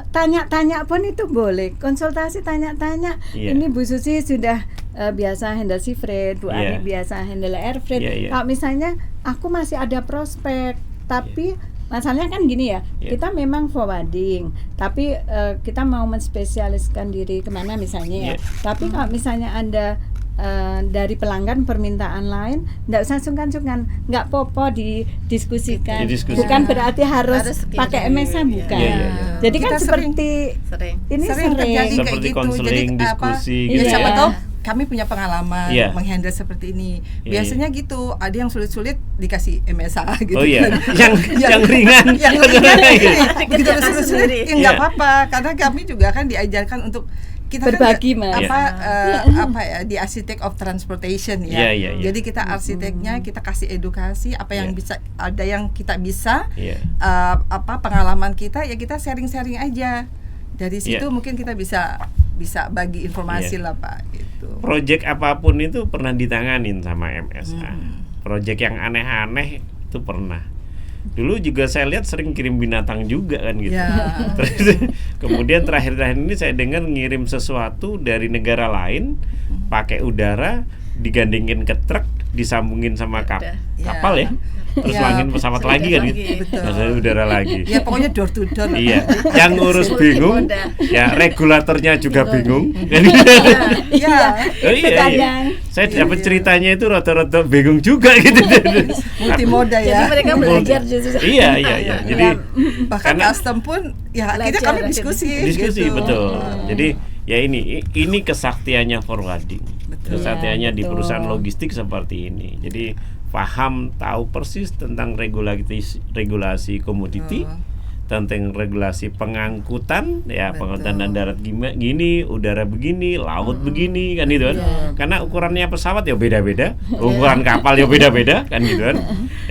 tanya-tanya pun itu boleh. Konsultasi tanya-tanya. Iya. Ini Bu Susi sudah biasa handle sea freight, Bu Iya. Ani biasa handle air freight. Iya, iya. Kalau misalnya aku masih ada prospek, tapi masalahnya kan gini ya, Iya. kita memang forwarding, tapi kita mau menspesialiskan diri kemana misalnya ya. Iya. Tapi kalau misalnya Anda dari pelanggan permintaan lain, nggak usah sungkan-sungkan, nggak popo didiskusikan. Didiskusikan. Bukan berarti harus Harus pakai skill. MSA, bukan. Iya, iya, iya. Jadi kan Kita sering- seperti Sering. ini sering terjadi kayak Seperti gitu. konseling, Jadi diskusi ya gitu siapa ya. tahu kami punya pengalaman Iya. menghandle seperti ini. Iya, Biasanya gitu, ada yang sulit-sulit dikasih MSA gitu. Oh iya, kan. yang ringan. yang ringan begitu Kerjakan sulit-sulit sendiri. ya nggak Iya. apa-apa, karena kami juga kan diajarkan untuk kita Berbagi, kan Mas. apa ya di arsitek of transportation ya. Iya, iya, iya. Jadi kita arsiteknya kita kasih edukasi apa yang Iya. bisa, ada yang kita bisa Iya. apa pengalaman kita ya kita sharing-sharing aja. Dari situ Iya. mungkin kita bisa bagi informasi Iya. lah Pak gitu. Project apapun itu pernah ditanganin sama MSA. Hmm. Project yang aneh-aneh itu pernah. Dulu juga saya lihat sering kirim binatang juga kan gitu. Ya. Terus kemudian terakhir-terakhir ini saya dengar ngirim sesuatu dari negara lain pakai udara, digandengin ke truk, disambungin sama Udah. kapal ya. Terus Ya, langin pesawat sudah lagi kan lagi. gitu. Betul. Maksudnya udara lagi. Ya pokoknya door to door. Iya, yang ngurus bingung, Multimoda. ya regulatornya juga bingung. Iya. Oh iya, iya. Kadang. Saya dapat ceritanya itu rata-rata bingung juga gitu. Multimoda Jadi ya. mereka belajar justru. Iya, iya, iya. Jadi Bahkan karena- custom pun ya akhirnya Belajar, kami diskusi diskusi gitu. betul. Jadi ya ini kesaktiannya forwarding. Betul. Kesaktiannya Ya, di betul. perusahaan logistik seperti ini. Jadi paham, tahu persis tentang regulasi komoditi, tentang regulasi pengangkutan, ya Betul. pengangkutan darat gini, udara begini, laut begini kan gitu kan. Karena ukurannya pesawat ya beda-beda, ukuran kapal ya beda-beda kan gitu kan.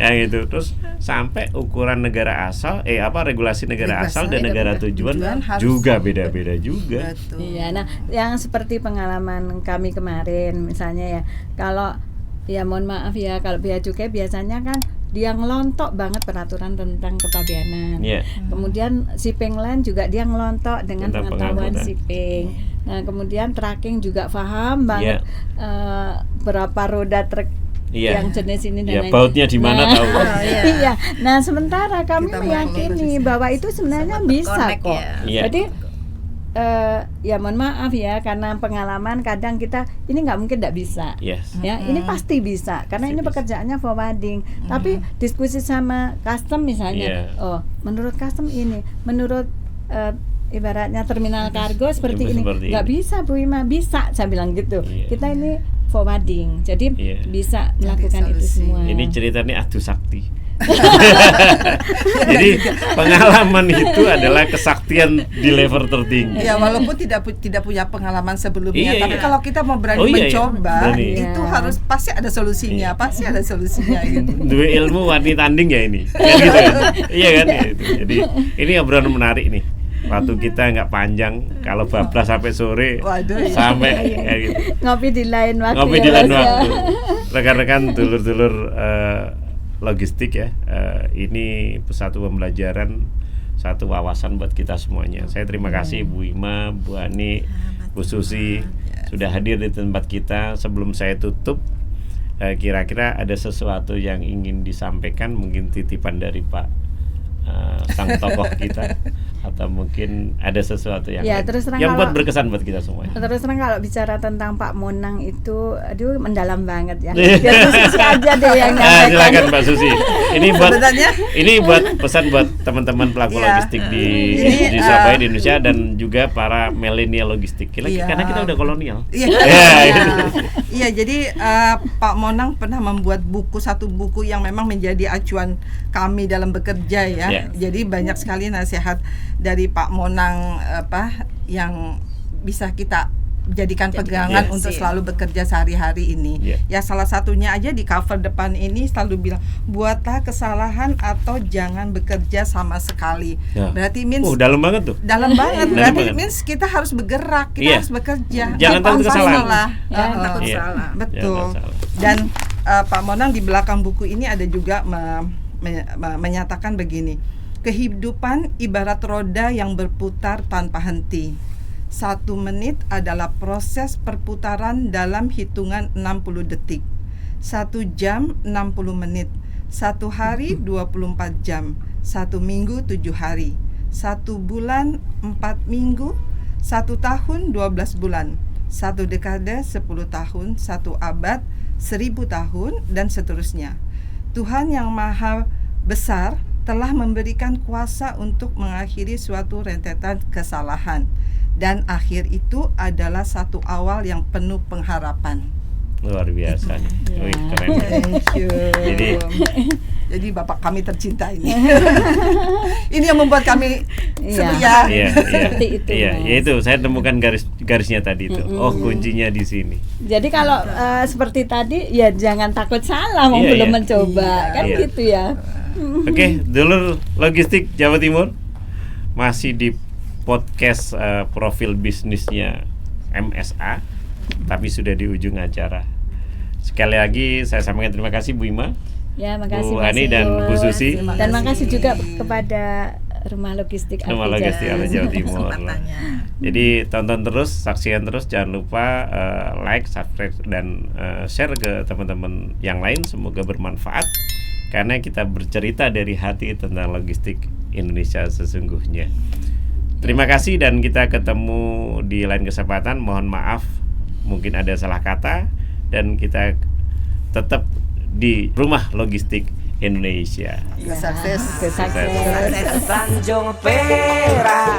Ya gitu. Terus sampai ukuran negara asal, regulasi negara Regulasi asal dan negara tujuan tujuan harus- juga beda-beda juga. Betul. Iya, nah yang seperti pengalaman kami kemarin misalnya ya, kalau ya mohon maaf ya, kalau bea cukai biasanya kan dia ngelontok banget peraturan tentang kepabeanan. Iya. Kemudian shipping line juga dia ngelontok dengan Tentang pengetahuan pengangkutan. shipping. Nah, kemudian tracking juga paham banget berapa roda truk Iya. yang jenis ini dan Ya lain. bautnya di mana Nah, tahu. iya. Iya. Nah, sementara kami Kita meyakini bahwa itu sebenarnya Sama bisa terkonek kok. ya. Iya. Jadi ya mohon maaf ya, karena pengalaman kadang kita ini nggak mungkin nggak bisa. Yes. Ya, ini pasti bisa karena Pasti ini bisa. pekerjaannya forwarding. Tapi diskusi sama custom misalnya, Iya. oh menurut custom ini, menurut ibaratnya terminal kargo seperti ini, Seperti nggak ini. bisa Bu Ima, bisa saya bilang gitu. Iya. Kita ini forwarding, jadi Iya. bisa melakukan itu solusi. semua. Ini ceritanya adu sakti. Jadi pengalaman itu adalah kesaktian di level tertinggi. Ya walaupun tidak punya pengalaman sebelumnya, Iya, tapi iya. kalau kita mau berani Oh, iya, iya. mencoba, Berani. itu Iya. harus pasti ada solusinya, pasti ada solusinya gitu. Dua ilmu warni tanding ya ini. Kan gitu kan? Iya kan? Ya, itu. Jadi ini obrolan menarik nih. Waktu kita nggak panjang, kalau bablas sampai sore, Waduh, iya. sampai kayak gitu. Ngopi di lain waktu. Ngopi ya, di lain Mas, ya. waktu. Rekan-rekan dulur-dulur logistik ya, ini satu pembelajaran, satu wawasan buat kita semuanya. Saya terima kasih Bu Ima, Bu Ani, Bu Susi sudah hadir di tempat kita. Sebelum saya tutup, kira-kira ada sesuatu yang ingin disampaikan, mungkin titipan dari Pak sang tokoh kita, atau mungkin ada sesuatu yang Ya, lain terus terang yang buat kalau- berkesan buat kita semuanya. Terus terang kalau bicara tentang Pak Monang itu, aduh mendalam banget ya. Iya. Biar Bu Susi aja deh yang Nah, nyampaikan. silakan Mbak Susi. Sebenarnya Ini buat pesan buat teman-teman pelaku Iya. logistik di Ini, Surabaya, di Indonesia, dan juga para milenial logistik. Iya. Karena kita udah kolonial. Iya, Ya, itu. iya. Jadi Pak Monang pernah membuat satu buku yang memang menjadi acuan kami dalam bekerja ya. Iya. Jadi banyak sekali nasihat dari Pak Monang yang bisa kita jadikan pegangan Yes. untuk selalu bekerja sehari-hari ini. Iya. Ya salah satunya aja di cover depan ini selalu bilang, buatlah kesalahan atau jangan bekerja sama sekali. Ya. Berarti means Dalam banget tuh. dalam banget, Dalam berarti banget. means kita harus bergerak, kita Iya. harus bekerja. Jangan takut kesalahan. salah. Jangan takut Iya. salah. Betul. Jangan salah. Dan Pak Monang di belakang buku ini ada juga menyatakan begini, kehidupan ibarat roda yang berputar tanpa henti. 1 menit adalah proses perputaran dalam hitungan 60 detik. 1 jam 60 menit. 1 hari 24 jam, 1 minggu 7 hari, 1 bulan 4 minggu, 1 tahun 12 bulan, 1 dekade 10 tahun, 1 abad 1000 tahun, dan seterusnya. Tuhan yang Maha Besar telah memberikan kuasa untuk mengakhiri suatu rentetan kesalahan, dan akhir itu adalah satu awal yang penuh pengharapan. Luar biasa nih. Wih, keren. Thank you. Jadi Bapak kami tercinta ini. Ini yang membuat kami setia. Iya. Seperti itu, Iya, Mas. ya itu saya temukan garisnya tadi itu. Oh, kuncinya di sini. Jadi kalau seperti tadi ya jangan takut salah, mau Iya, belum iya. mencoba, kan Iya. gitu ya. Oke, Dulur Logistik Jawa Timur masih di podcast profil bisnisnya MSA, tapi sudah di ujung acara. Sekali lagi saya sampaikan terima kasih Bu Ima, Ya, makasih Bu Mas Ani, dan Iko. Bu Susi. Dan makasih juga kepada Rumah Logistik Rumah Arti Logistik Jawa. Arti Jawa Timur. Kesempatannya. Jadi tonton terus, saksikan terus, jangan lupa like, subscribe, dan share ke teman-teman yang lain. Semoga bermanfaat karena kita bercerita dari hati tentang logistik Indonesia sesungguhnya. Terima kasih dan kita ketemu di lain kesempatan. Mohon maaf mungkin ada salah kata, dan kita tetap di Rumah Logistik Indonesia. Sukses. Sukses. Tanjung Perak